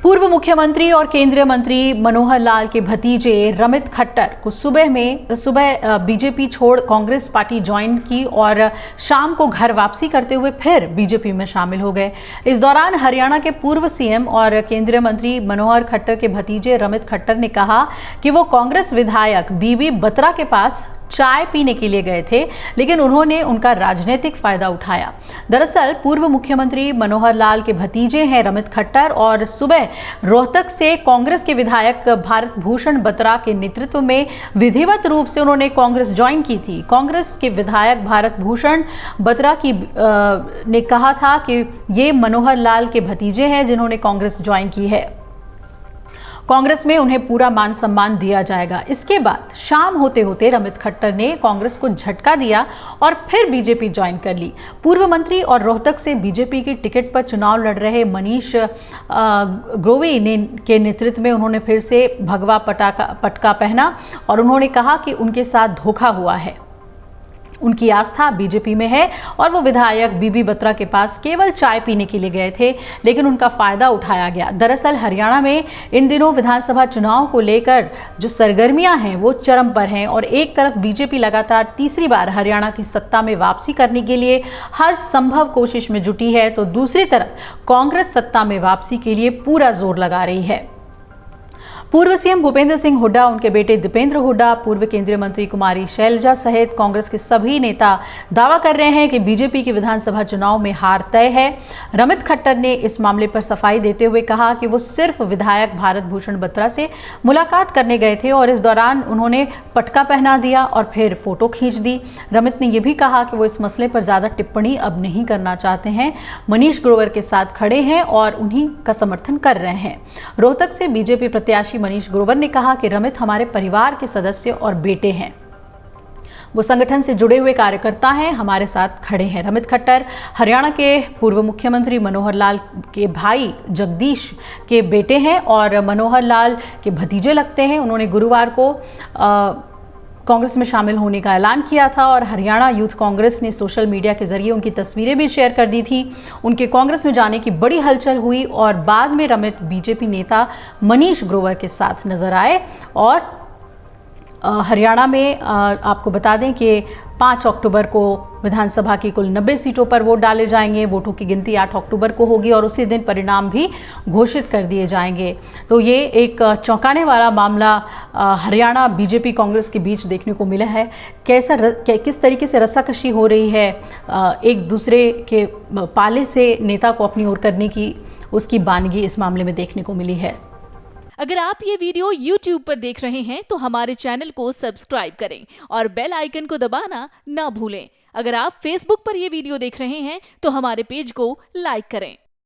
पूर्व मुख्यमंत्री और केंद्रीय मंत्री मनोहर लाल के भतीजे रमित खट्टर को सुबह बीजेपी छोड़ कांग्रेस पार्टी ज्वाइन की और शाम को घर वापसी करते हुए फिर बीजेपी में शामिल हो गए। इस दौरान हरियाणा के पूर्व सीएम और केंद्रीय मंत्री मनोहर खट्टर के भतीजे रमित खट्टर ने कहा कि वो कांग्रेस विधायक बीबी बत्रा के पास चाय पीने के लिए गए थे, लेकिन उन्होंने उनका राजनीतिक फायदा उठाया। दरअसल पूर्व मुख्यमंत्री मनोहर लाल के भतीजे हैं रमित खट्टर और सुबह रोहतक से कांग्रेस के विधायक भारत भूषण बत्रा के नेतृत्व में विधिवत रूप से उन्होंने कांग्रेस ज्वाइन की थी। कांग्रेस के विधायक भारत भूषण बत्रा ने कहा था कि ये मनोहर लाल के भतीजे हैं जिन्होंने कांग्रेस ज्वाइन की है, कांग्रेस में उन्हें पूरा मान सम्मान दिया जाएगा। इसके बाद शाम होते होते रमित खट्टर ने कांग्रेस को झटका दिया और फिर बीजेपी ज्वाइन कर ली। पूर्व मंत्री और रोहतक से बीजेपी की टिकट पर चुनाव लड़ रहे मनीष ग्रोवी के नेतृत्व में उन्होंने फिर से भगवा पटका पहना और उन्होंने कहा कि उनके साथ धोखा हुआ है। उनकी आस्था बीजेपी में है और वो विधायक बीबी बत्रा के पास केवल चाय पीने के लिए गए थे, लेकिन उनका फायदा उठाया गया। दरअसल हरियाणा में इन दिनों विधानसभा चुनाव को लेकर जो सरगर्मियां हैं वो चरम पर हैं और एक तरफ बीजेपी लगातार तीसरी बार हरियाणा की सत्ता में वापसी करने के लिए हर संभव कोशिश में जुटी है, तो दूसरी तरफ कांग्रेस सत्ता में वापसी के लिए पूरा जोर लगा रही है। पूर्व सीएम भूपेंद्र सिंह हुड्डा, उनके बेटे दीपेंद्र हुड्डा, पूर्व केंद्रीय मंत्री कुमारी शैलजा सहित कांग्रेस के सभी नेता दावा कर रहे हैं कि बीजेपी के विधानसभा चुनाव में हार तय है। रमित खट्टर ने इस मामले पर सफाई देते हुए कहा कि वो सिर्फ विधायक भारत भूषण बत्रा से मुलाकात करने गए थे और इस दौरान उन्होंने पटका पहना दिया और फिर फोटो खींच दी। रमित ने यह भी कहा कि वो इस मसले पर ज्यादा टिप्पणी अब नहीं करना चाहते हैं, मनीष ग्रोवर के साथ खड़े हैं और उन्हीं का समर्थन कर रहे हैं। रोहतक से बीजेपी प्रत्याशी मनीष ग्रोवर ने कहा कि रमित हमारे परिवार के सदस्य और बेटे हैं, वो संगठन से जुड़े हुए कार्यकर्ता हैं, हमारे साथ खड़े हैं। रमित खट्टर हरियाणा के पूर्व मुख्यमंत्री मनोहर लाल के भाई जगदीश के बेटे हैं और मनोहर लाल के भतीजे लगते हैं। उन्होंने गुरुवार को कांग्रेस में शामिल होने का ऐलान किया था और हरियाणा यूथ कांग्रेस ने सोशल मीडिया के जरिए उनकी तस्वीरें भी शेयर कर दी थी। उनके कांग्रेस में जाने की बड़ी हलचल हुई और बाद में रमित बीजेपी नेता मनीष ग्रोवर के साथ नजर आए और हरियाणा में आपको बता दें कि 5 अक्टूबर को विधानसभा की कुल 90 सीटों पर वोट डाले जाएंगे। वोटों की गिनती 8 अक्टूबर को होगी और उसी दिन परिणाम भी घोषित कर दिए जाएंगे। तो ये एक चौंकाने वाला मामला हरियाणा बीजेपी कांग्रेस के बीच देखने को मिला है। किस तरीके से रस्साकशी हो रही है, एक दूसरे के पाले से नेता को अपनी ओर करने की उसकी बानगी इस मामले में देखने को मिली है। अगर आप ये वीडियो YouTube पर देख रहे हैं तो हमारे चैनल को सब्सक्राइब करें और बेल आइकन को दबाना ना भूलें। अगर आप Facebook पर ये वीडियो देख रहे हैं तो हमारे पेज को लाइक करें।